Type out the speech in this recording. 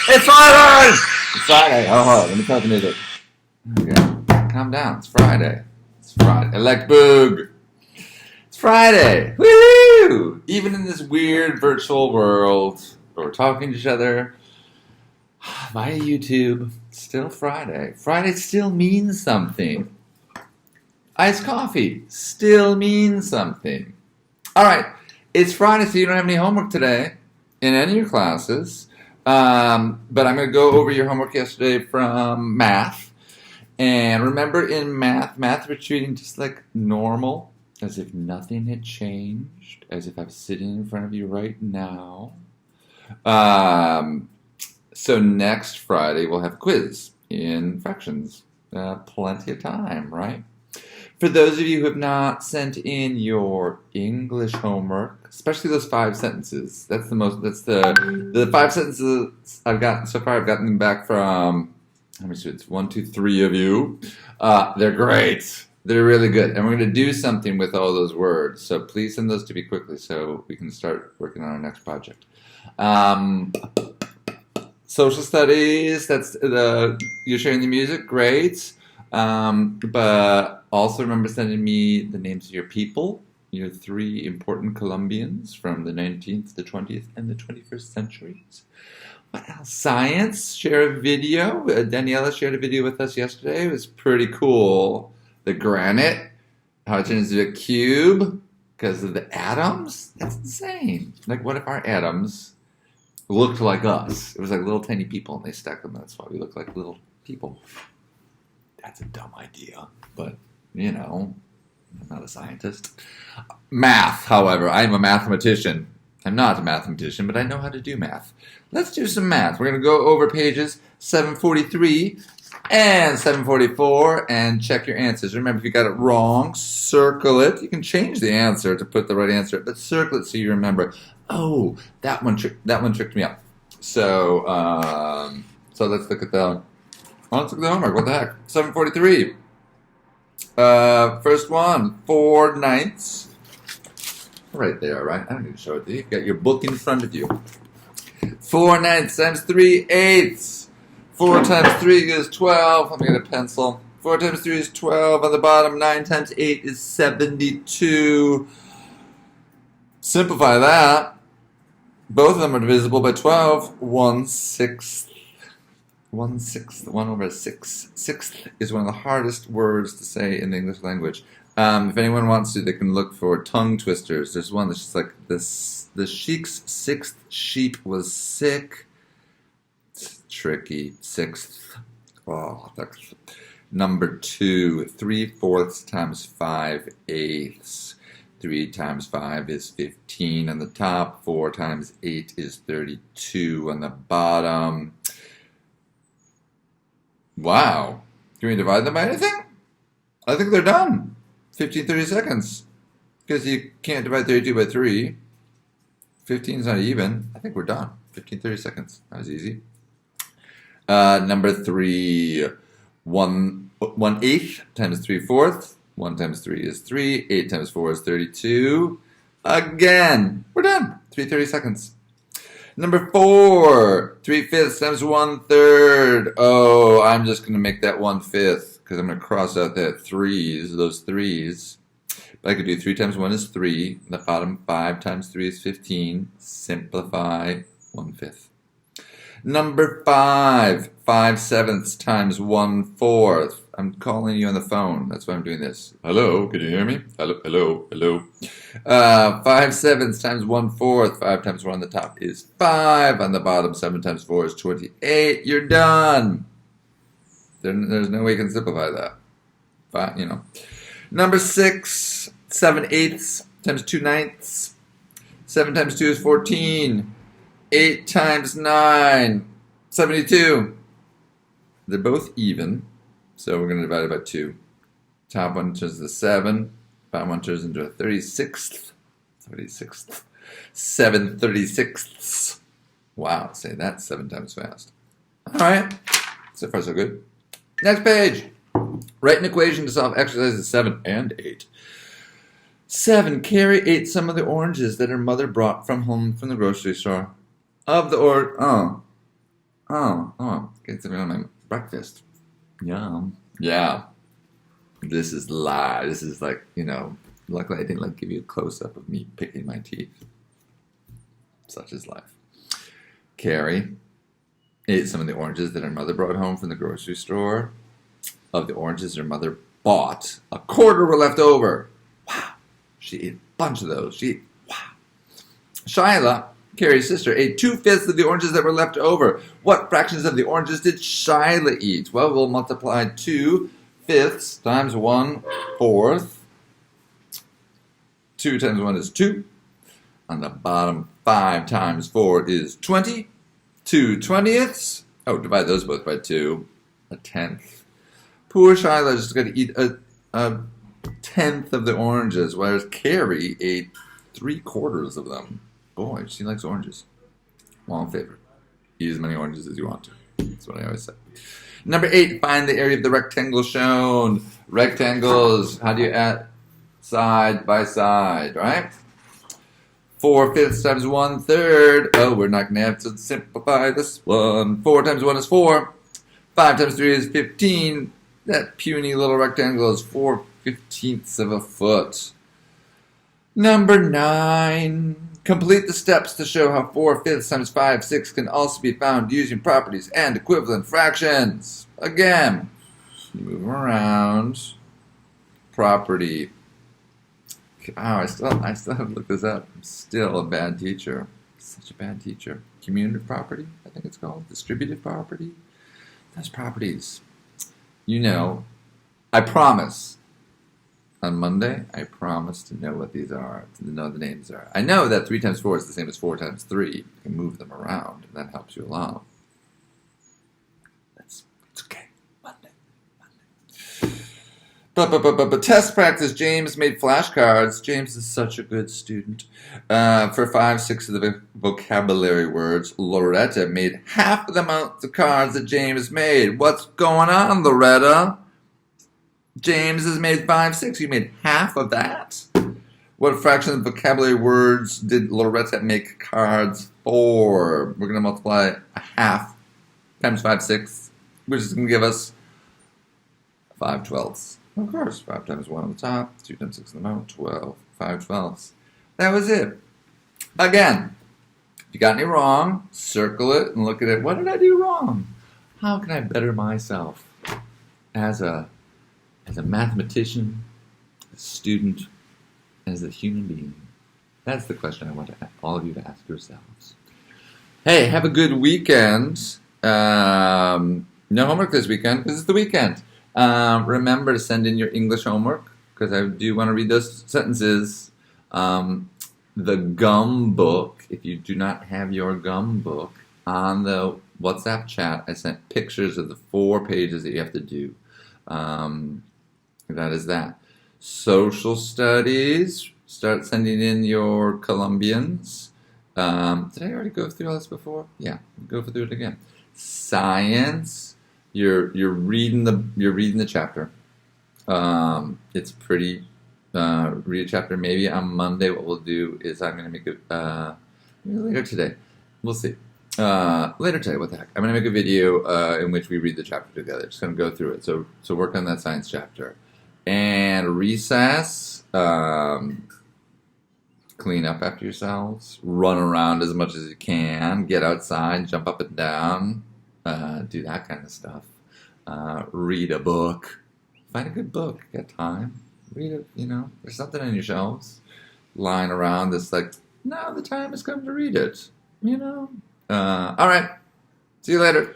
It's Friday! It's Friday. Oh, let me cut the music. Okay. Calm down. It's Friday. It's Friday. Elect Boog. It's Friday. Woo! Even in this weird virtual world where we're talking to each other via YouTube, it's still Friday. Friday still means something. Iced coffee still means something. All right. It's Friday, so you don't have any homework today in any of your classes. But I'm going to go over your homework yesterday from math. And remember, in math we're treating just like normal, as if nothing had changed, as if I'm sitting in front of you right now. So next Friday we'll have a quiz in fractions. Plenty of time, right? For those of you who have not sent in your English homework, especially those 5 sentences, that's the 5 sentences I've gotten so far. I've gotten them back from, how many students? 1, 2, 3 of you. They're great. They're really good. And we're going to do something with all those words. So please send those to me quickly so we can start working on our next project. Social studies, you're sharing the music, great. But also remember sending me the names of your people, your 3 important Colombians from the 19th, the 20th, and the 21st centuries. What else? Science, share a video. Daniela shared a video with us yesterday. It was pretty cool. The granite, how it turns into a cube because of the atoms. That's insane. Like, what if our atoms looked like us? It was like little tiny people, and they stacked them. That's why we look like little people. That's a dumb idea, but, you know, I'm not a scientist. Math, however, I'm a mathematician. I'm not a mathematician, but I know how to do math. Let's do some math. We're going to go over pages 743 and 744 and check your answers. Remember, if you got it wrong, circle it. You can change the answer to put the right answer, but circle it so you remember, oh, that one tricked me up. So let's look at the... Let's look at the homework. What the heck? 743. First one. 4/9. Right there, right? I don't need to show it to you. You've got your book in front of you. 4/9 times 3/8. 4 times 3 is 12. Let me get a pencil. 4 times 3 is 12. On the bottom, 9 times 8 is 72. Simplify that. Both of them are divisible by 12. 1/6. 1/6, 1/6. Sixth is one of the hardest words to say in the English language. If anyone wants to, they can look for tongue twisters. There's one that's just like this. The sheik's 6th sheep was sick. It's tricky. 6th. Oh, that's number 2. 3/4 times 5/8. 3 times 5 is 15 on the top. 4 times 8 is 32 on the bottom. Wow. Can we divide them by anything? I think they're done. 15, 30 seconds. Because you can't divide 32 by 3. 15 is not even. I think we're done. 15, 30 seconds. That was easy. Number 3. 1/8 times 3/4. 1 times 3 is 3. 8 times 4 is 32. Again. We're done. 30 seconds. Number 4, 3/5 times 1/3. Oh, I'm just going to make that 1/5 because I'm going to cross out those 3s. But I could do 3 times 1 is 3. The bottom 5 times 3 is 15. Simplify 1/5. Number 5, 5/7 times 1/4. I'm calling you on the phone. That's why I'm doing this. Hello, can you hear me? Hello. 5/7 times 1/4. 5 times 1 on the top is 5. On the bottom, 7 times 4 is 28. You're done. There's no way you can simplify that. 5, Number 6, 7/8 times 2/9. 7 times 2 is 14. 8 times 9, 72. They're both even, so we're going to divide it by 2. Top one turns into 7. Bottom one turns into a 36th. 7/36. Wow, say that 7 times fast. All right, so far so good. Next page. Write an equation to solve exercises 7 and 8. 7. Carrie ate some of the oranges that her mother brought from home from the grocery store. of the get something on my breakfast. Yum. Yeah. This is live. This is like, luckily I didn't give you a close up of me picking my teeth. Such is life. Carrie ate some of the oranges that her mother brought home from the grocery store. Of the oranges her mother bought, a quarter were left over. Wow. She ate a bunch of those. Wow. Shyla, Carrie's sister, ate 2/5 of the oranges that were left over. What fractions of the oranges did Shyla eat? Well, we'll multiply 2/5 times 1/4. 2 times 1 is 2. On the bottom, 5 times 4 is 20. 2/20. Oh, divide those both by 2. 1/10. Poor Shyla is going to eat a 1/10 of the oranges, whereas Carrie ate 3/4 of them. Boy, she likes oranges. Well, in favor. Eat as many oranges as you want to. That's what I always say. Number 8, find the area of the rectangle shown. Rectangles, how do you add side by side, right? 4/5 times 1/3. Oh, we're not going to have to simplify this one. 4 times 1 is 4. 5 times 3 is 15. That puny little rectangle is 4/15 of a foot. Number 9. Complete the steps to show how 4/5 times 5/6 can also be found using properties and equivalent fractions. Again, you move them around. Property. Oh, I still have to look this up. I'm still a bad teacher. Such a bad teacher. Commutative property, I think it's called. Distributive property. Those properties. I promise. On Monday, I promise to know what these are, to know the names are. I know that 3 times 4 is the same as 4 times 3. You can move them around, and that helps you along. It's okay. Monday. But test practice, James made flashcards. James is such a good student. For 5/6 of the vocabulary words, Loretta made half of the amount of cards that James made. What's going on, Loretta? James has made 5/6. You made half of that? What fraction of vocabulary words did Loretta make cards for? We're going to multiply a half times 5/6, which is going to give us 5/12. Of course, 5 times 1 on the top, 2 times 6 on the bottom, 12, 5/12. That was it. Again, if you got any wrong, circle it and look at it. What did I do wrong? How can I better myself as a mathematician, a student, as a human being? That's the question I want all of you to ask yourselves. Hey, have a good weekend. No homework this weekend because it's the weekend. Remember to send in your English homework because I do want to read those sentences. The gum book, if you do not have your gum book, on the WhatsApp chat, I sent pictures of the 4 pages that you have to do. That is that. Social studies, start sending in your Colombians. Did I already go through all this before? Yeah, go through it again. Science, you're reading the chapter. It's pretty. Read a chapter. Maybe on Monday, what we'll do is I'm going to make it later today. We'll see. Later today, what the heck? I'm going to make a video in which we read the chapter together. Just going to go through it. So work on that science chapter. And recess, clean up after yourselves, run around as much as you can, get outside, jump up and down, do that kind of stuff. Read a book. Find a good book. Get time. Read it, there's something on your shelves lying around that's like, now the time has come to read it, All right. See you later.